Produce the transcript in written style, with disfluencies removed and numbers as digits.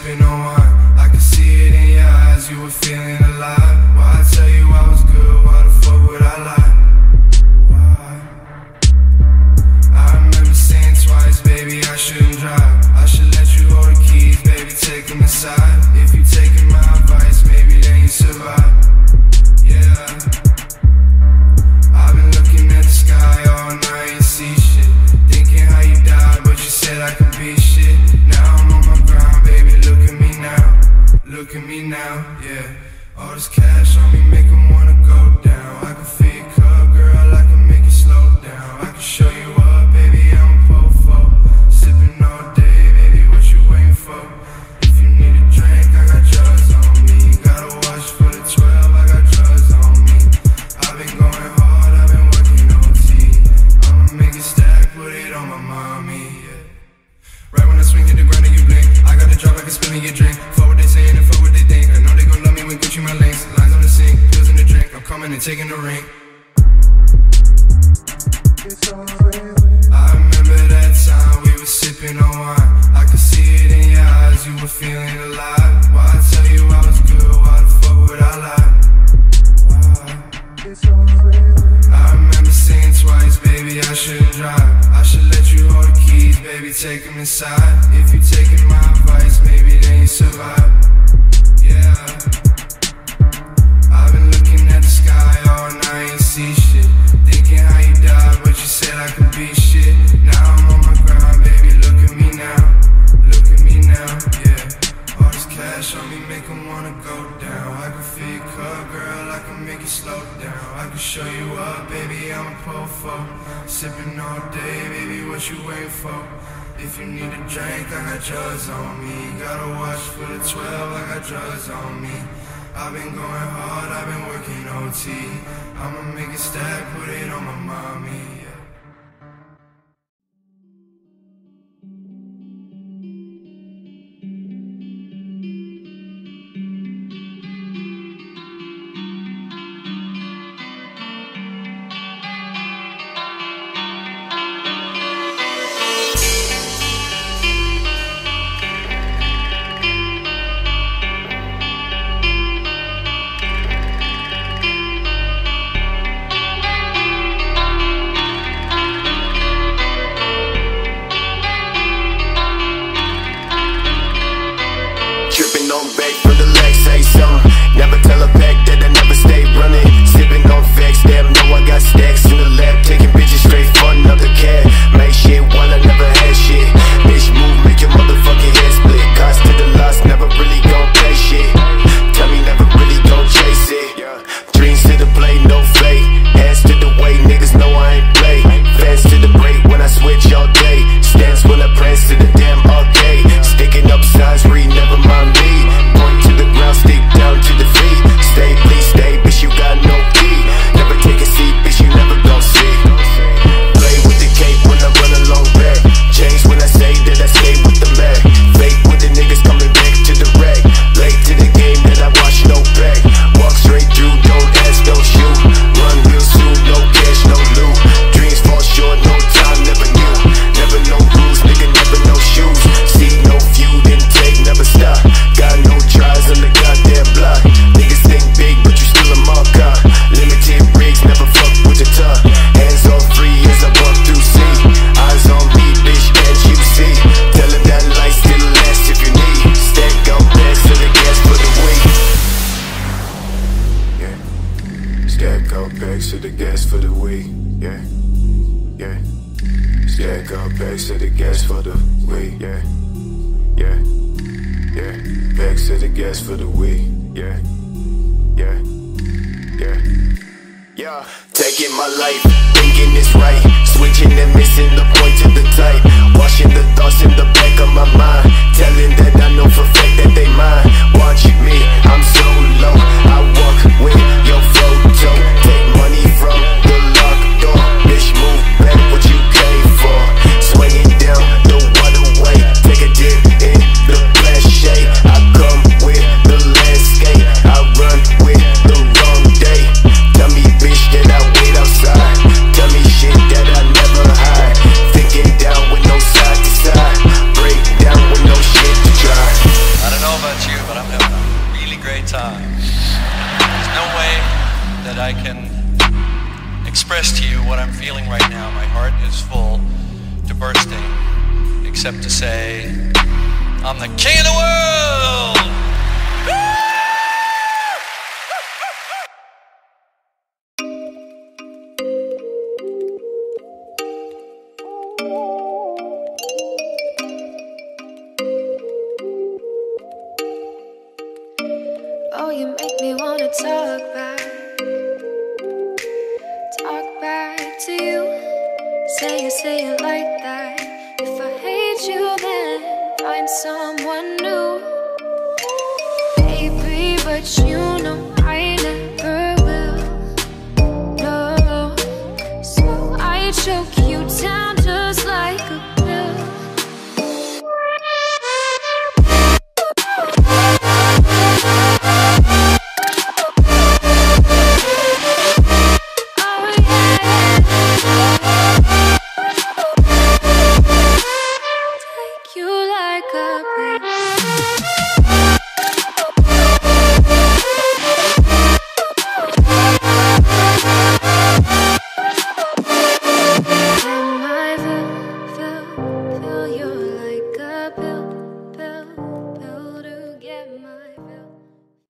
sipping on wine. I could see it in your eyes, you were feeling alive. Why I tell you I was good, why the fuck would I lie? Why? I remember saying twice, baby, I shouldn't drive. I should let you hold the keys, baby, take them inside. If you taking my advice, maybe then you survive. Yeah, I've been looking at the sky all night and see shit. Thinking how you died, but you said I could be shit. Now I'm on my grind, baby, look at me now. Look at me now, yeah. All this cash on me make 'em wanna go down. I can feel your cup, girl, I can make you slow down. I can show you up, baby, I'm a po-fo. Sipping all day, baby, what you waiting for? If you need a drink, I got drugs on me. Gotta watch for the 12, I got drugs on me. I've been going hard, I've been working OT. I'ma make it stack, put it on my mommy, yeah. Right when I swing to the ground and you blink, I got the drop, I can spill in your drink. Fuck what they saying and fuck what they think. I know they gon' love me when Gucci my links. Lines on the sink, pills in the drink. I'm coming and taking the ring. I remember that time we were sipping on wine. I could see it in your eyes, you were feeling alive. Why I tell you I was good, why the fuck would I lie? Why? I remember saying twice, baby, I shouldn't drive. I should let you hold the keys, baby, take them inside. If you taking my advice, maybe then you survive. Yeah, I've been looking at the sky all night and see shit. Thinking how you died, but you said I could be shit. Now I'm on my grind, baby, look at me now. Look at me now, yeah. All this cash on me make 'em wanna go down. I can feel your cup, girl, I can make you slow down. I can show you up, baby, I'm a po-fo. Sipping all day, baby, what you waiting for? If you need a drink, I got drugs on me. Gotta watch for the 12, I got drugs on me. I've been going hard, I've been working OT. I'ma make it stack, put it on my mommy, yeah. Never tell a pack that I never stay running. Sipping on facts, damn, know I got stacks in the lab. Taking bitches straight for another cat. Make shit while I never had shit. Bitch move, make your motherfucking head split. Cost to the loss, never really gon' play shit. Tell me never really gon' chase it. Dreams to the play, no fake. Hands to the way, niggas know I ain't play. Fans to the break when I switch all day. Stance when I prance to the damn arcade. Sticking up signs, read, never mind me. Point to the ground, stick down to the feet. Stay, please stay, bitch, you got no key. Never take a seat, bitch, you never gon' see. Play with the cape when I run along back. Change when I say that I stay with the Mac. Fake with the niggas coming back to the wreck. Late to the game that I watch no back. Walk straight through, don't ask, don't shoot. Run real soon, no cash, no loot. Dreams fall short, no time, never knew. Never no rules, nigga, never no shoes. See no feud, intake, never stop. Got no tries on the goddamn block. Niggas think big, but you still a marker. Limited rigs, never fuck with the top. Hands on free as I walk through sea. Eyes on me, bitch, can't you see? Tell him that light still lasts if you need. Stack up bags to the gas for the week. Yeah. Stack up bags to the gas for the week. Yeah. Yeah. Stack up bags to the gas for the week. Yeah. Yeah. Yeah. Bags to the gas for the week. Yeah. Yeah. Yeah. Yeah. Taking my life, thinking it's right. Switching and missing the point to the type. Washing the thoughts in the back of my mind. Telling that I know for fact that they mine. Watching me, I'm so low. I walk with your photo. Take money from the locked door. Bitch, move back what you came for. Swinging down the waterway. Take a dip in the flash shade. I come with the landscape. I run with the wrong day. Tell me, bitch, that I wait outside. Tell me shit that I never hide. Thinking down with no side to side. Break down with no shit to try. I don't know. no way that I can express to you what I'm feeling right now. My heart is full to bursting, except to say, I'm the king of the world! Oh, you make me wanna talk back to you. Say it like that. If I hate you, then find someone new. Baby, but you